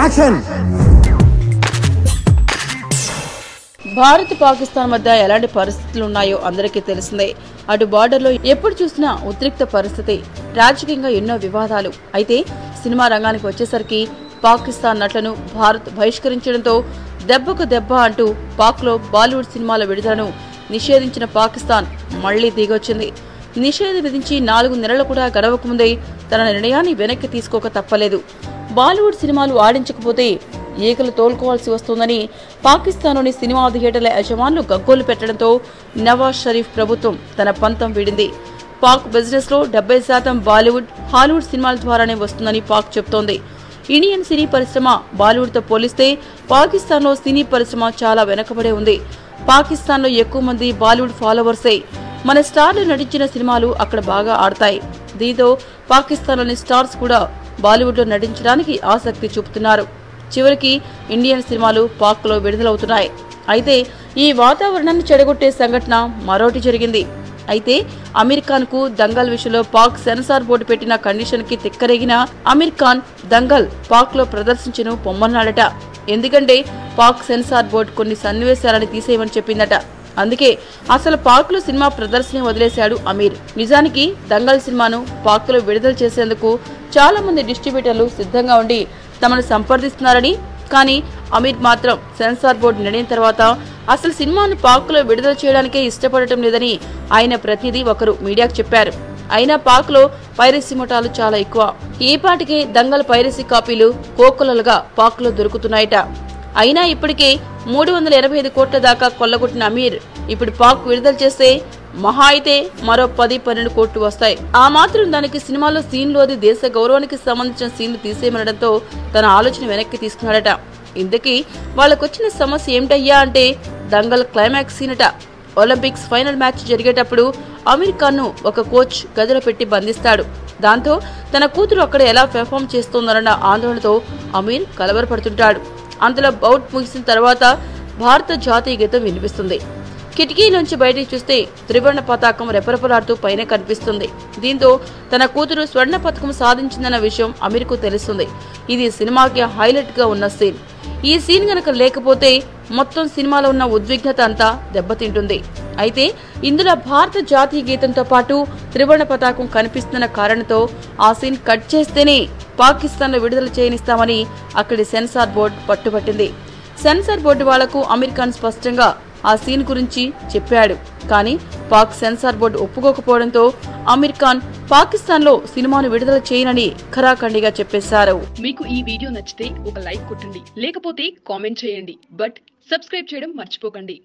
Action. Bharat Pakistan మధ్య ఎలాంటి పరిస్థితులు ఉన్నాయో అందరికీ తెలిసిందే. అటు బార్డర్లో ఎప్పుడు చూసినా ఉద్రిక్త పరిస్థితి, రాజకీయంగా ఎన్నో వివాదాలు. అయితే సినిమా రంగానికి వచ్చేసరికి పాకిస్తాన్ నటులను భారత్ బహిష్కరించడంతో దెబ్బకు దెబ్బ అంటూ పాక్లో బాలీవుడ్ సినిమాల విడుదలను నిషేధించిన పాకిస్తాన్ మళ్లీ దిగొచ్చింది. నిషేధం విధించి 4 నెలలు కూడా గడవకముందే తన నిర్ణయాన్ని వెనక్కి తీసుకోక తప్పలేదు. బాలీవుడ్ సినిమాలు ఆడించకపోతే ఈకలు తోలుకోవాల్సి వస్తోందని పాకిస్తాన్లోని సినిమా థియేటర్ల యజమానులు గగ్గోలు పెట్టడంతో నవాజ్ షరీఫ్ ప్రభుత్వం తన పంతం వీడింది. పాక్ బిజినెస్ లో 70% బాలీవుడ్, హాలీవుడ్ సినిమాల ద్వారానే వస్తుందని పాక్ చెబుతోంది. ఇండియన్ సినీ పరిశ్రమ బాలీవుడ్ తో పోలిస్తే పాకిస్తాన్ లో సినీ పరిశ్రమ చాలా వెనకబడే ఉంది. పాకిస్తాన్ లో ఎక్కువ మంది బాలీవుడ్ ఫాలోవర్సే. మన స్టార్లు నటించిన సినిమాలు అక్కడ బాగా ఆడతాయి. దీంతో పాకిస్తాన్లోని స్టార్స్ కూడా బాలీవుడ్ లో నటించడానికి ఆసక్తి చూపుతున్నారు. చివరికి ఇండియన్ సినిమాలు పాక్ లో విడుదలవుతున్నాయి. అయితే ఈ వాతావరణాన్ని చెడగొట్టే సంఘటన మరోటి జరిగింది. అయితే అమీర్ ఖాన్ కు దంగల్ విషయంలో పాక్ సెన్సార్ బోర్డు పెట్టిన కండిషన్ కి తిక్కరేగిన అమీర్ ఖాన్ దంగల్ పాక్ లో ప్రదర్శించను పొమ్మన్నాడట. ఎందుకంటే పాక్ సెన్సార్ బోర్డు కొన్ని సన్నివేశాలను తీసేయమని చెప్పిందట. అందుకే అసలు పాక్ లో సినిమా ప్రదర్శన వదిలేశాడు అమీర్. నిజానికి దంగల్ సినిమాను పాక్ లో విడుదల చేసేందుకు చాలా మంది డిస్ట్రిబ్యూటర్లు సిద్ధంగా ఉండి తమను సంప్రదిస్తున్నారని, కానీ అమీర్ మాత్రం సెన్సార్ బోర్డు నిర్ణయం తర్వాత అసలు సినిమాను పాక్ లో విడుదల చేయడానికే ఇష్టపడటం లేదని ఆయన ప్రతినిధి ఒకరు మీడియాకు చెప్పారు. అయినా పాక్ లో పైరసీ ముఠాలు చాలా ఎక్కువ. ఈ పాటికే దంగల్ పైరసీ కాపీలు కోకొల్లలుగా పాక్ లో దొరుకుతున్నాయట. అయినా ఇప్పటికే 385 కోట్ల దాకా కొల్లగొట్టిన అమీర్ ఇప్పుడు పాక్ విడుదల చేస్తే మహా అయితే మరో 10-12 కోట్లు వస్తాయి. ఆ మాత్రం దానికి సినిమాలో సీన్లోది దేశ గౌరవానికి సంబంధించిన సీన్లు తీసేయమనడంతో తన ఆలోచన వెనక్కి తీసుకున్నాడట. ఇంతకీ వాళ్ళకొచ్చిన సమస్య ఏమిటయ్యా అంటే దంగల్ క్లైమాక్స్ సీనట. ఒలింపిక్స్ ఫైనల్ మ్యాచ్ జరిగేటప్పుడు అమీర్ ఖాన్ ను ఒక కోచ్ గదిలో పెట్టి బంధిస్తాడు. దాంతో తన కూతురు అక్కడ ఎలా పెర్ఫామ్ చేస్తోందన్న ఆందోళనతో అమీర్ కలవరపడుతుంటాడు. అంతలో బౌట్ ముగిసిన తర్వాత భారత జాతీయ గీతం వినిపిస్తుంది. కిటికీలోంచి బయటికి చూస్తే త్రివర్ణ పతాకం రెపరెపలాడుతూ పైన కనిపిస్తుంది. దీంతో తన కూతురు స్వర్ణ పతకం సాధించిందన్న విషయం అమీర్కు తెలుస్తుంది. ఇది సినిమాకి హైలైట్ గా ఉన్న సీన్. ఈ సీన్ గనక లేకపోతే మొత్తం సినిమాలో ఉన్న ఉద్విగ్నత అంతా దెబ్బతింటుంది. అయితే ఇందులో భారత జాతీయ గీతంతో పాటు త్రివర్ణ పతాకం కనిపిస్తున్న కారణంతో ఆ సీన్ కట్ చేస్తేనే పాకిస్తాన్ లో విడుదల చేయనిస్తామని అక్కడి సెన్సార్ బోర్డు పట్టుబట్టింది. సెన్సార్ బోర్డు వాళ్లకు అమీర్ ఖాన్ స్పష్టంగా ఆ సీన్ గురించి చెప్పాడు. కానీ పాక్ సెన్సార్ బోర్డు ఒప్పుకోకపోవడంతో అమీర్ ఖాన్ పాకిస్తాన్ లో సినిమాను విడుదల చేయనని ఖరాఖండిగా చెప్పేశారు. మీకు ఈ వీడియో నచ్చితే ఒక లైక్ కొట్టండి, లేకపోతే కామెంట్ చేయండి. బట్ సబ్స్క్రైబ్ చేయడం మర్చిపోకండి.